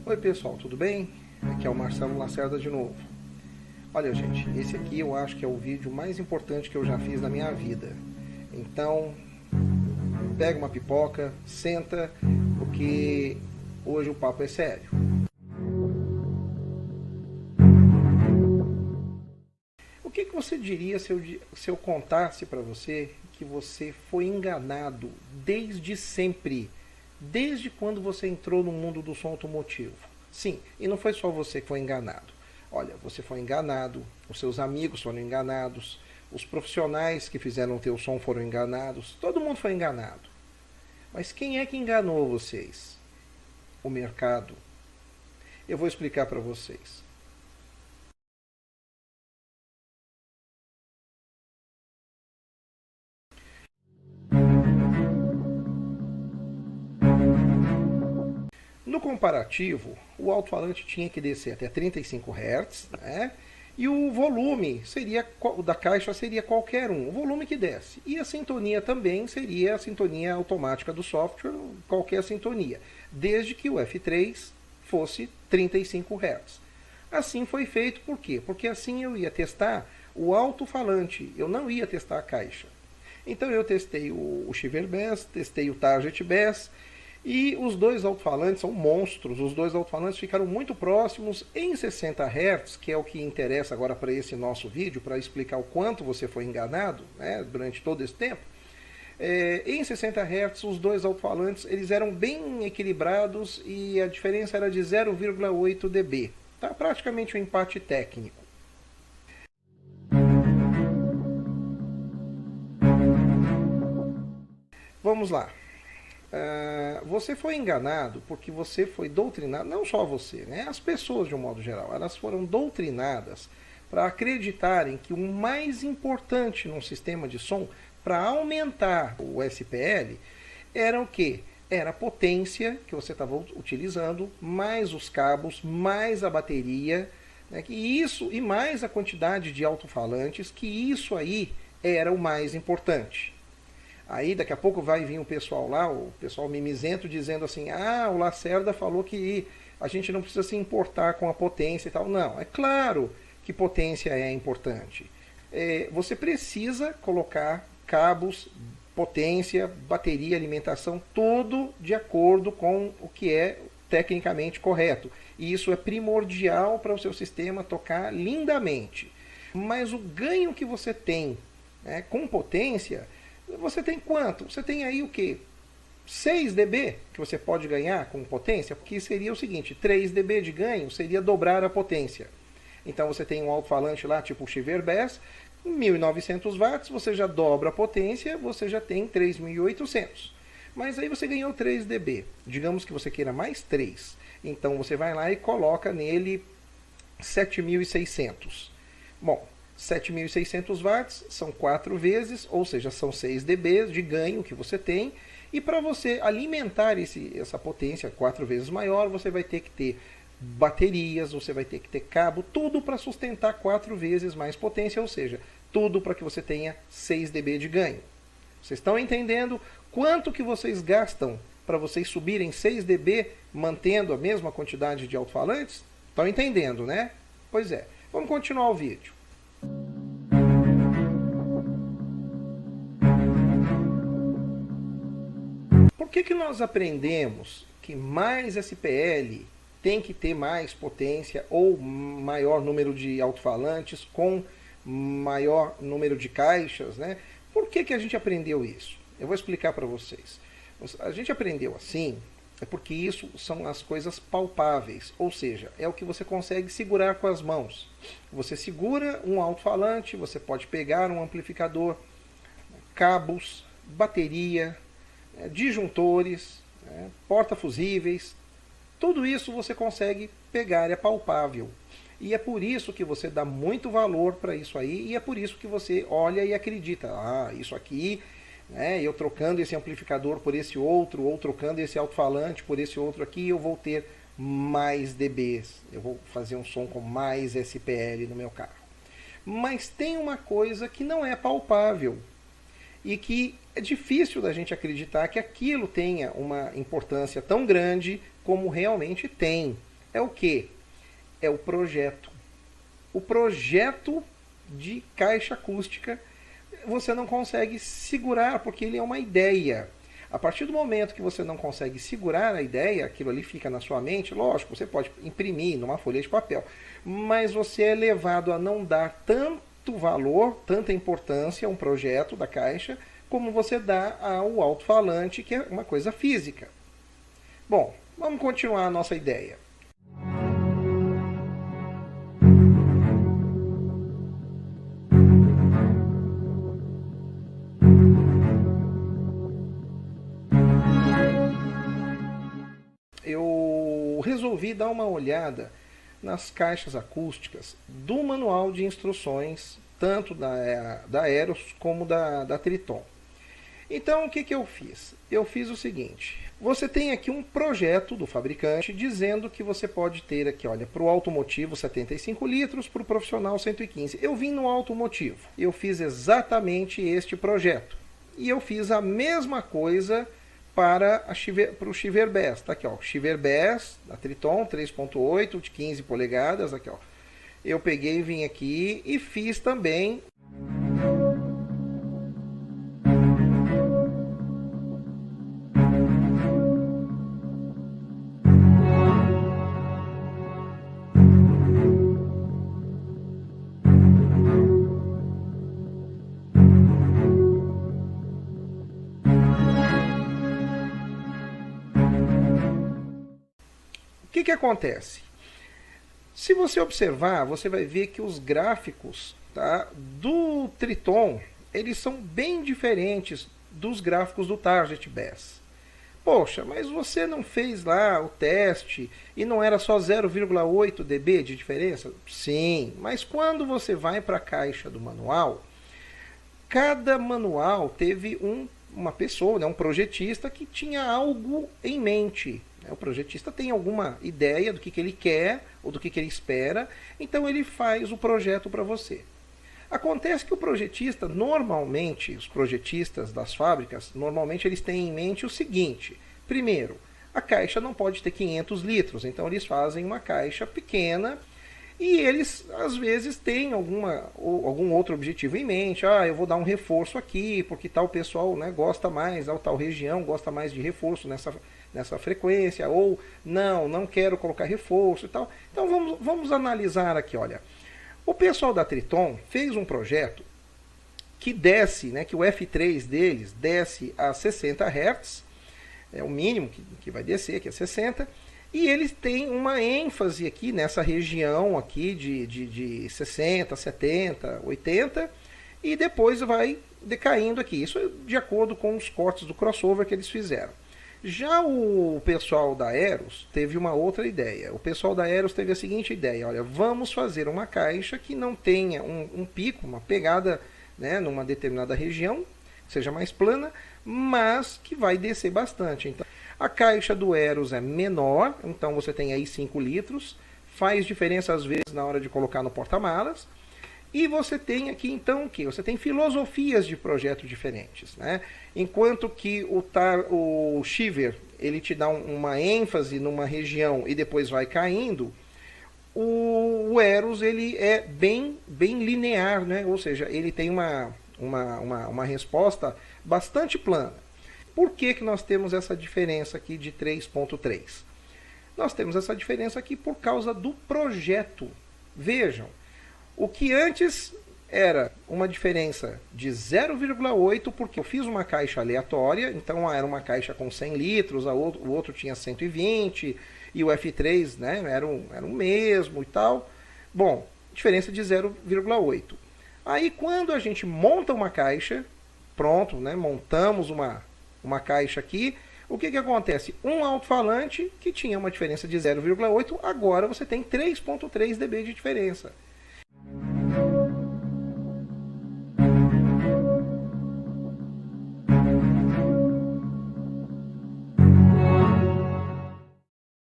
Oi pessoal, tudo bem? Aqui é o Marcelo Lacerda de novo. Olha gente, esse aqui eu acho que é o vídeo mais importante que eu já fiz na minha vida. Então, pega uma pipoca, senta, porque hoje o papo é sério. O que você diria se eu contasse para você que você foi enganado desde sempre? Desde quando você entrou no mundo do som automotivo? Sim, e não foi só você que foi enganado. Olha, você foi enganado, os seus amigos foram enganados, os profissionais que fizeram o teu som foram enganados, todo mundo foi enganado. Mas quem é que enganou vocês? O mercado. Eu vou explicar para vocês. No comparativo, o alto-falante tinha que descer até 35 Hz, né? E o volume da caixa seria qualquer um, o volume que desce. E a sintonia também seria a sintonia automática do software, qualquer sintonia, desde que o F3 fosse 35 Hz. Assim foi feito, por quê? Porque assim eu ia testar o alto-falante, eu não ia testar a caixa. Então eu testei o Shiver Bass, testei o Target Bass, e os dois alto-falantes são monstros, os dois alto-falantes ficaram muito próximos em 60 Hz, que é o que interessa agora para esse nosso vídeo, para explicar o quanto você foi enganado, né, durante todo esse tempo. Em 60 Hz, os dois alto-falantes eles eram bem equilibrados e a diferença era de 0,8 dB. Tá? Praticamente um empate técnico. Vamos lá. Você foi enganado porque você foi doutrinado, não só você, né? As pessoas de um modo geral, elas foram doutrinadas para acreditarem que o mais importante num sistema de som para aumentar o SPL era o quê? Era a potência que você estava utilizando, mais os cabos, mais a bateria, né? E mais a quantidade de alto-falantes, que isso aí era o mais importante. Aí daqui a pouco vai vir o pessoal lá, o pessoal mimizento, dizendo assim, o Lacerda falou que a gente não precisa se importar com a potência e tal. Não, é claro que potência é importante. Você precisa colocar cabos, potência, bateria, alimentação, tudo de acordo com o que é tecnicamente correto. E isso é primordial para o seu sistema tocar lindamente. Mas o ganho que você tem, né, com potência... Você tem quanto? Você tem aí o quê? 6 dB que você pode ganhar com potência? Porque seria o seguinte, 3 dB de ganho seria dobrar a potência. Então você tem um alto-falante lá, tipo o Shiver Bass, 1900 watts, você já dobra a potência, você já tem 3800. Mas aí você ganhou 3 dB. Digamos que você queira mais 3. Então você vai lá e coloca nele 7600. Bom, 7.600 watts são 4 vezes, ou seja, são 6 dB de ganho que você tem. E para você alimentar essa potência 4 vezes maior, você vai ter que ter baterias, você vai ter que ter cabo, tudo para sustentar 4 vezes mais potência, ou seja, tudo para que você tenha 6 dB de ganho. Vocês estão entendendo quanto que vocês gastam para vocês subirem 6 dB mantendo a mesma quantidade de alto-falantes? Estão entendendo, né? Pois é. Vamos continuar o vídeo. Por que nós aprendemos que mais SPL tem que ter mais potência ou maior número de alto-falantes com maior número de caixas, né? Por que a gente aprendeu isso? Eu vou explicar para vocês. A gente aprendeu assim porque isso são as coisas palpáveis, ou seja, é o que você consegue segurar com as mãos. Você segura um alto-falante, você pode pegar um amplificador, cabos, bateria, disjuntores, porta-fusíveis, tudo isso você consegue pegar, é palpável. E é por isso que você dá muito valor para isso aí, e é por isso que você olha e acredita, isso aqui... eu trocando esse amplificador por esse outro, ou trocando esse alto-falante por esse outro aqui, eu vou ter mais dBs. Eu vou fazer um som com mais SPL no meu carro. Mas tem uma coisa que não é palpável e que é difícil da gente acreditar que aquilo tenha uma importância tão grande como realmente tem. É o quê? É o projeto. O projeto de caixa acústica você não consegue segurar, porque ele é uma ideia. A partir do momento que você não consegue segurar a ideia, aquilo ali fica na sua mente, lógico, você pode imprimir numa folha de papel, mas você é levado a não dar tanto valor, tanta importância a um projeto da caixa, como você dá ao alto-falante, que é uma coisa física. Bom, vamos continuar a nossa ideia. Eu resolvi dar uma olhada nas caixas acústicas do manual de instruções, tanto da Aeros como da Triton. Então, o que eu fiz? Eu fiz o seguinte: você tem aqui um projeto do fabricante dizendo que você pode ter aqui, olha, para o automotivo 75 litros, para o profissional 115. Eu vim no automotivo, eu fiz exatamente este projeto. E eu fiz a mesma coisa para o Chiver Bass. Tá aqui, ó, Chiver Bass da Triton 3.8 de 15 polegadas, aqui, ó. Eu peguei, vim aqui e fiz também o que acontece? Se você observar, você vai ver que os gráficos, tá, do Triton, eles são bem diferentes dos gráficos do Target Bass. Poxa, mas você não fez lá o teste e não era só 0,8 dB de diferença? Sim, mas quando você vai para a caixa do manual, cada manual teve uma pessoa, né, um projetista que tinha algo em mente. O projetista tem alguma ideia do que ele quer ou do que ele espera, então ele faz o projeto para você. Acontece que o projetista, normalmente, os projetistas das fábricas, normalmente eles têm em mente o seguinte: primeiro, a caixa não pode ter 500 litros, então eles fazem uma caixa pequena e eles, às vezes, têm algum outro objetivo em mente. Eu vou dar um reforço aqui, porque tal pessoal, né, gosta mais, tal região gosta mais de reforço nessa frequência, ou não quero colocar reforço e tal. Então vamos analisar aqui, olha. O pessoal da Triton fez um projeto que desce, né, que o F3 deles desce a 60 Hz, é o mínimo que vai descer, que é 60, e eles têm uma ênfase aqui nessa região aqui de 60, 70, 80, e depois vai decaindo aqui. Isso é de acordo com os cortes do crossover que eles fizeram. Já o pessoal da Aeros teve uma outra ideia. O pessoal da Aeros teve a seguinte ideia: olha, vamos fazer uma caixa que não tenha um pico, uma pegada, né, numa determinada região, que seja mais plana, mas que vai descer bastante. Então, a caixa do Aeros é menor, então você tem aí 5 litros, faz diferença às vezes na hora de colocar no porta-malas. E você tem aqui então o que? Você tem filosofias de projeto diferentes, né? Enquanto que o Chiver, ele te dá uma ênfase numa região e depois vai caindo, o Aeros ele é bem linear, né? Ou seja, ele tem uma resposta bastante plana. Por que nós temos essa diferença aqui de 3.3? Nós temos essa diferença aqui por causa do projeto. Vejam, o que antes era uma diferença de 0,8, porque eu fiz uma caixa aleatória, então era uma caixa com 100 litros, o outro tinha 120, e o F3, né, era o mesmo e tal. Bom, diferença de 0,8. Aí quando a gente monta uma caixa, pronto, né, montamos uma caixa aqui, o que acontece? Um alto-falante que tinha uma diferença de 0,8, agora você tem 3,3 dB de diferença.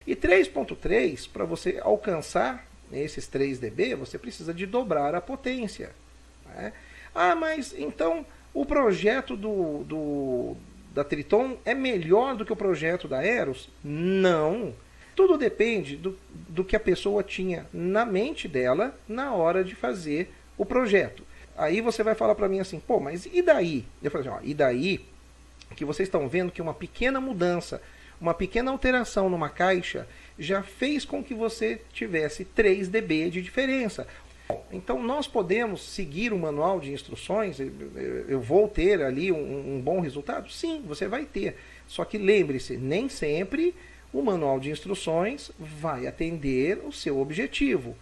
E 3.3, para você alcançar esses 3 dB, você precisa de dobrar a potência, né? Mas então o projeto da Triton é melhor do que o projeto da Aeros? Não. Tudo depende do que a pessoa tinha na mente dela na hora de fazer o projeto. Aí você vai falar para mim assim, pô, mas e daí? Eu falo assim, ó, e daí que vocês estão vendo que uma pequena mudança, uma pequena alteração numa caixa já fez com que você tivesse 3 dB de diferença. Então nós podemos seguir o manual de instruções, eu vou ter ali um bom resultado? Sim, você vai ter. Só que lembre-se, nem sempre o manual de instruções vai atender o seu objetivo.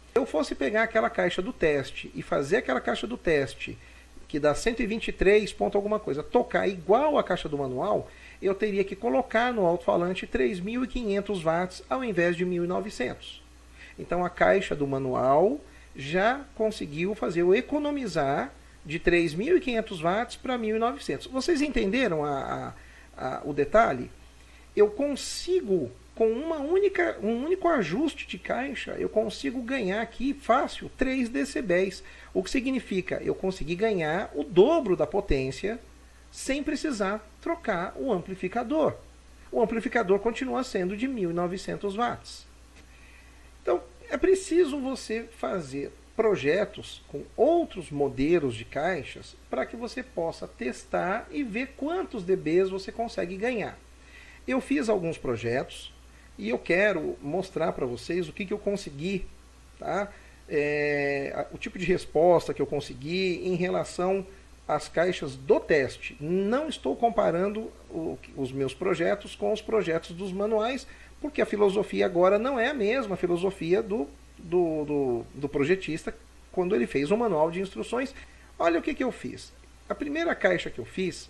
Se eu fosse pegar aquela caixa do teste e fazer aquela caixa do teste que dá 123 ponto alguma coisa, tocar igual a caixa do manual, eu teria que colocar no alto-falante 3.500 watts ao invés de 1.900. Então a caixa do manual já conseguiu fazer eu economizar de 3.500 watts para 1.900. Vocês entenderam o detalhe? Eu consigo, com um único ajuste de caixa, eu consigo ganhar aqui fácil 3 decibéis. O que significa eu consegui ganhar o dobro da potência sem precisar trocar o amplificador. O amplificador continua sendo de 1.900 watts. Então, é preciso você fazer projetos com outros modelos de caixas para que você possa testar e ver quantos dBs você consegue ganhar. Eu fiz alguns projetos e eu quero mostrar para vocês o que eu consegui, tá? O tipo de resposta que eu consegui em relação às caixas do teste. Não estou comparando os meus projetos com os projetos dos manuais, porque a filosofia agora não é a mesma filosofia do projetista quando ele fez um manual de instruções. Olha o que eu fiz. A primeira caixa que eu fiz,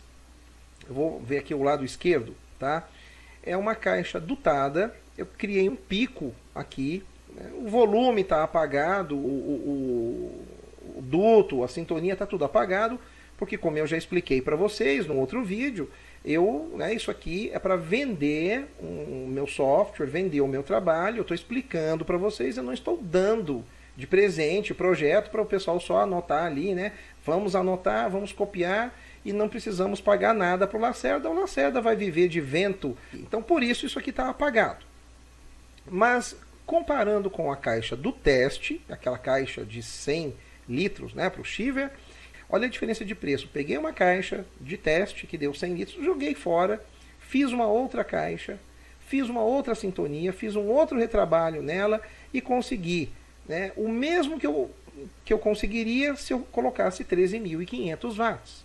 eu vou ver aqui o lado esquerdo, tá? É uma caixa dutada. Eu criei um pico aqui, né? O volume está apagado, o duto, a sintonia está tudo apagado, porque como eu já expliquei para vocês no outro vídeo, isso aqui é para vender o meu software, vender o meu trabalho. Eu estou explicando para vocês, eu não estou dando de presente o projeto para o pessoal só anotar ali, né? Vamos anotar, vamos copiar e não precisamos pagar nada para o Lacerda. O Lacerda vai viver de vento, então por isso aqui está apagado. Mas comparando com a caixa do teste, aquela caixa de 100 litros, né, para o Shiver, olha a diferença de preço. Peguei uma caixa de teste que deu 100 litros, joguei fora, fiz uma outra caixa, fiz uma outra sintonia, fiz um outro retrabalho nela e consegui, né, o mesmo que eu conseguiria se eu colocasse 13.500 watts.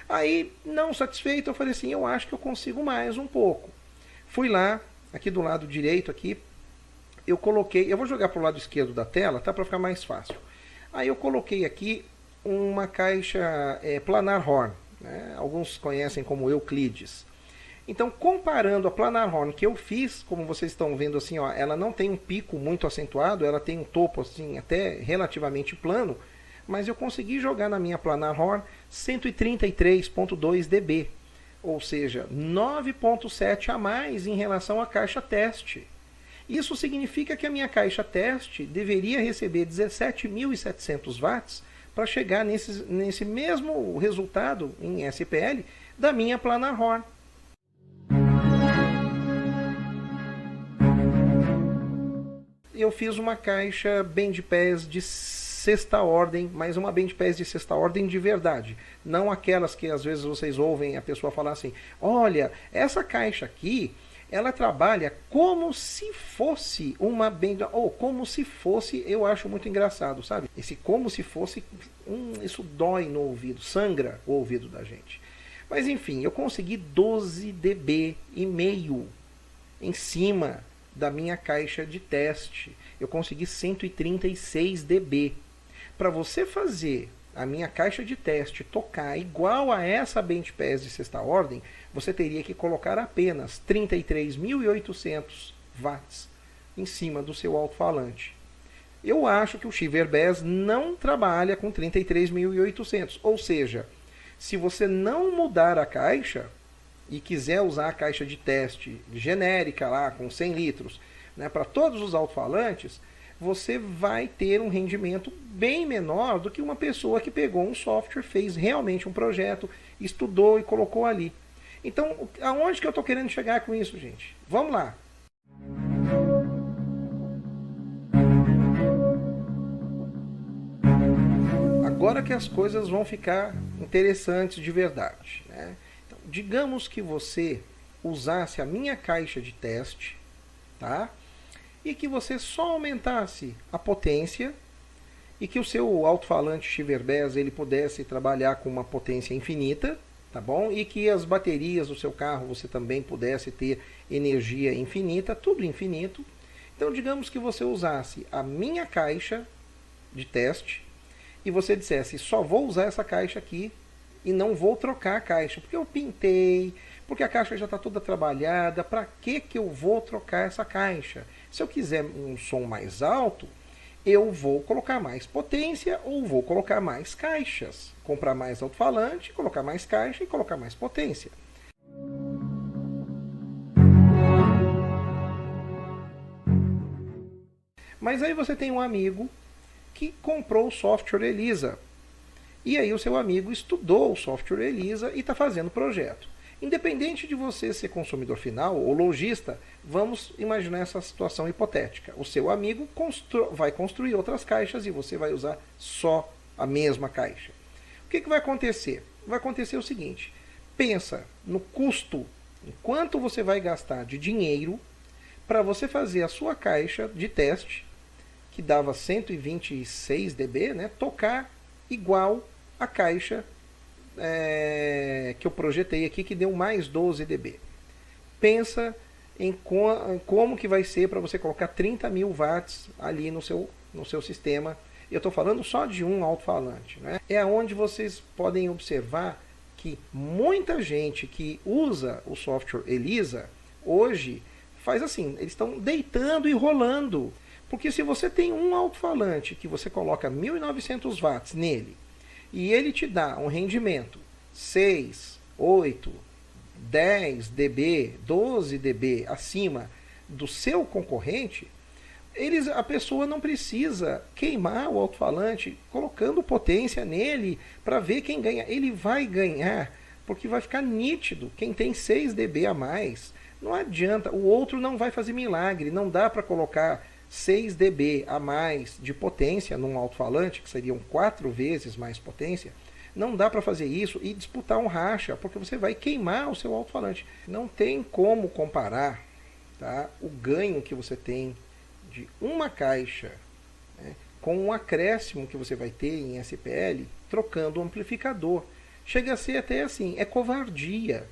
Aí, não satisfeito, eu falei assim, eu acho que eu consigo mais um pouco. Fui lá, aqui do lado direito, aqui, eu coloquei, eu vou jogar para o lado esquerdo da tela, tá, para ficar mais fácil. Aí eu coloquei aqui uma caixa planar horn, né? Alguns conhecem como Euclides. Então, comparando a planar horn que eu fiz, como vocês estão vendo assim, ó, ela não tem um pico muito acentuado, ela tem um topo assim até relativamente plano, mas eu consegui jogar na minha planar horn 133.2 dB, ou seja, 9.7 a mais em relação à caixa teste. Isso significa que a minha caixa teste deveria receber 17.700 watts para chegar nesse mesmo resultado em SPL da minha planar horn. Eu fiz uma caixa bandpass de sexta ordem, mas uma bandpass de sexta ordem de verdade. Não aquelas que às vezes vocês ouvem a pessoa falar assim, olha, essa caixa aqui, ela trabalha como se fosse uma band, ou como se fosse, eu acho muito engraçado, sabe? Esse como se fosse, isso dói no ouvido, sangra o ouvido da gente. Mas enfim, eu consegui 12 dB e meio em cima da minha caixa de teste. Eu consegui 136 dB. Para você fazer a minha caixa de teste tocar igual a essa bandpass de sexta ordem, você teria que colocar apenas 33.800 watts em cima do seu alto-falante. Eu acho que o Shiver Bass não trabalha com 33.800, ou seja, se você não mudar a caixa e quiser usar a caixa de teste genérica lá com 100 litros, né, para todos os alto-falantes, você vai ter um rendimento bem menor do que uma pessoa que pegou um software, fez realmente um projeto, estudou e colocou ali. Então, aonde que eu estou querendo chegar com isso, gente? Vamos lá. Agora que as coisas vão ficar interessantes de verdade, né? Então, digamos que você usasse a minha caixa de teste, tá? E que você só aumentasse a potência e que o seu alto-falante Chiverbez ele pudesse trabalhar com uma potência infinita, tá bom? E que as baterias do seu carro você também pudesse ter energia infinita, tudo infinito. Então, digamos que você usasse a minha caixa de teste e você dissesse, só vou usar essa caixa aqui e não vou trocar a caixa, porque eu pintei, porque a caixa já está toda trabalhada, para que eu vou trocar essa caixa? Se eu quiser um som mais alto, eu vou colocar mais potência ou vou colocar mais caixas. Comprar mais alto-falante, colocar mais caixa e colocar mais potência. Mas aí você tem um amigo que comprou o software Elisa. E aí o seu amigo estudou o software Elisa e está fazendo o projeto. Independente de você ser consumidor final ou lojista, vamos imaginar essa situação hipotética. O seu amigo vai construir outras caixas e você vai usar só a mesma caixa. O que vai acontecer? Vai acontecer o seguinte, pensa no custo, em quanto você vai gastar de dinheiro para você fazer a sua caixa de teste, que dava 126 dB, né, tocar igual a caixa que eu projetei aqui, que deu mais 12 dB. Pensa em como que vai ser para você colocar 30 mil watts ali no seu sistema. Eu estou falando só de um alto-falante, né? É onde vocês podem observar que muita gente que usa o software Elisa hoje faz assim, eles estão deitando e rolando. Porque se você tem um alto-falante que você coloca 1900 watts nele, e ele te dá um rendimento 6, 8, 10 dB, 12 dB acima do seu concorrente, a pessoa não precisa queimar o alto-falante colocando potência nele para ver quem ganha. Ele vai ganhar porque vai ficar nítido quem tem 6 dB a mais. Não adianta, o outro não vai fazer milagre, não dá para colocar 6 dB a mais de potência num alto-falante, que seriam 4 vezes mais potência, não dá para fazer isso e disputar um racha, porque você vai queimar o seu alto-falante. Não tem como comparar, tá, o ganho que você tem de uma caixa, né, com um acréscimo que você vai ter em SPL trocando o amplificador. Chega a ser até assim, é covardia.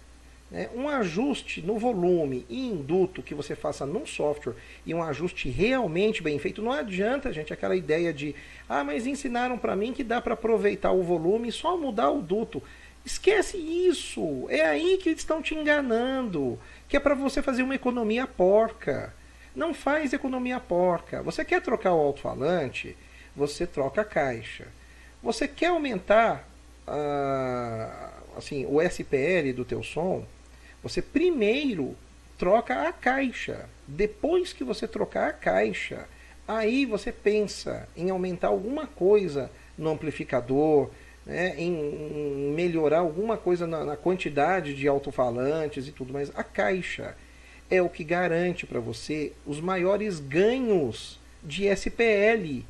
Um ajuste no volume e induto que você faça num software e um ajuste realmente bem feito, não adianta, gente, aquela ideia de mas ensinaram para mim que dá para aproveitar o volume e só mudar o duto. Esquece isso, é aí que eles estão te enganando, que é para você fazer uma economia porca. Não faz economia porca. Você quer trocar o alto-falante, você troca a caixa. Você quer aumentar assim, o SPL do teu som, você primeiro troca a caixa. Depois que você trocar a caixa, aí você pensa em aumentar alguma coisa no amplificador, né, em melhorar alguma coisa na quantidade de alto-falantes e tudo mais. A caixa é o que garante para você os maiores ganhos de SPL.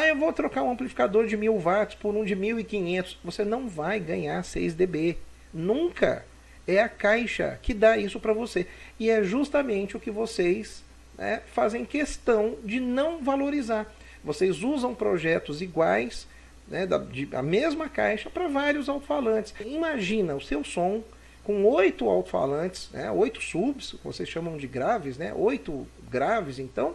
Eu vou trocar um amplificador de 1000 watts por um de 1500. Você não vai ganhar 6 dB. Nunca. É a caixa que dá isso para você. E é justamente o que vocês, né, fazem questão de não valorizar. Vocês usam projetos iguais, né, a mesma caixa para vários alto-falantes. Imagina o seu som com 8 alto-falantes, né, 8 subs, vocês chamam de graves, né, 8 graves, então,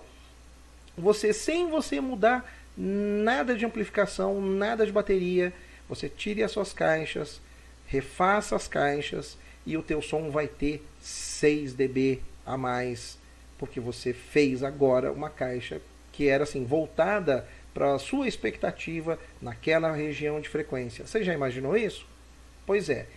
sem você mudar nada de amplificação, nada de bateria, você tire as suas caixas, refaça as caixas, e o teu som vai ter 6 dB a mais, porque você fez agora uma caixa que era assim, voltada para a sua expectativa naquela região de frequência. Você já imaginou isso? Pois é,